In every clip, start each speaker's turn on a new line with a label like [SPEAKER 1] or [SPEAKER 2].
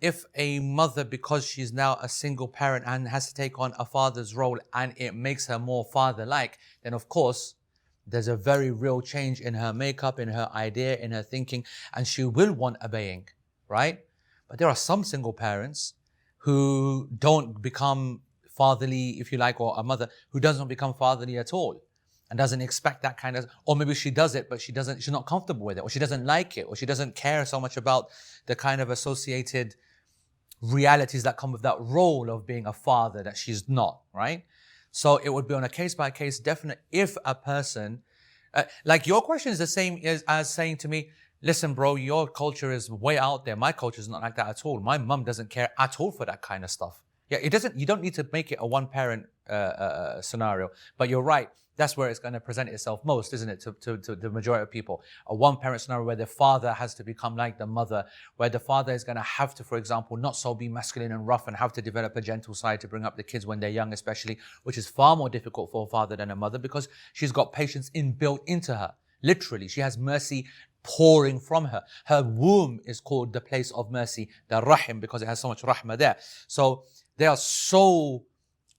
[SPEAKER 1] if a mother, because she's now a single parent and has to take on a father's role and it makes her more father-like, then of course, there's a very real change in her makeup, in her idea, in her thinking, and she will want obeying, right? But there are some single parents who don't become fatherly, if you like, or a mother who doesn't become fatherly at all and doesn't expect that kind of, or maybe she does it, but she's not comfortable with it, or she doesn't like it, or she doesn't care so much about the kind of associated realities that come with that role of being a father that she's not, right? So it would be on a case-by-case definite. If a person, like your question is the same as saying to me, listen, bro, your culture is way out there. My culture is not like that at all. My mum doesn't care at all for that kind of stuff. Yeah, you don't need to make it a one-parent scenario. But you're right. That's where it's going to present itself most, isn't it, to the majority of people? A one-parent scenario where the father has to become like the mother, where the father is going to have to, for example, not so be masculine and rough and have to develop a gentle side to bring up the kids when they're young, especially, which is far more difficult for a father than a mother because she's got patience inbuilt into her. Literally, she has mercy pouring from her. Her womb is called the place of mercy, the rahim, because it has so much rahmah there. So they are so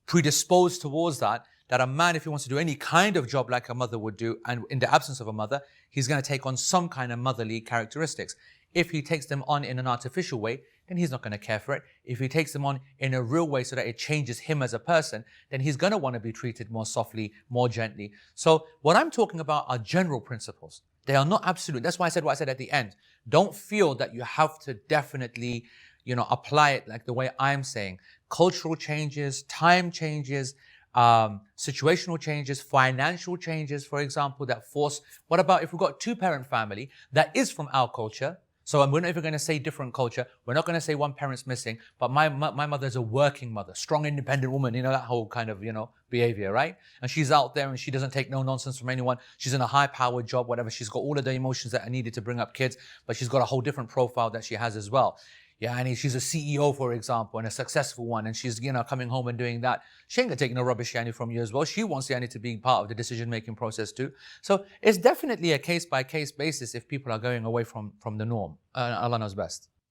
[SPEAKER 1] predisposed towards that a man, if he wants to do any kind of job like a mother would do, and in the absence of a mother, he's going to take on some kind of motherly characteristics. If he takes them on in an artificial way, then he's not going to care for it. If he takes them on in a real way so that it changes him as a person, then he's going to want to be treated more softly, more gently. So what I'm talking about are general principles. They are not absolute. That's why I said what I said at the end. Don't feel that you have to definitely, apply it like the way I'm saying. Cultural changes, time changes, situational changes, financial changes, for example, that force. What about if we've got a two-parent family that is from our culture? So we're not even going to say different culture. We're not going to say one parent's missing. But my mother is a working mother, strong, independent woman. That whole kind of, behavior, right? And she's out there and she doesn't take no nonsense from anyone. She's in a high-powered job, whatever. She's got all of the emotions that are needed to bring up kids, but she's got a whole different profile that she has as well. Yeah, and she's a CEO, for example, and a successful one, and she's, coming home and doing that. She ain't gonna take no rubbish, from you as well. She wants Yani to be part of the decision-making process too. So it's definitely a case-by-case basis if people are going away from the norm. Allah knows best.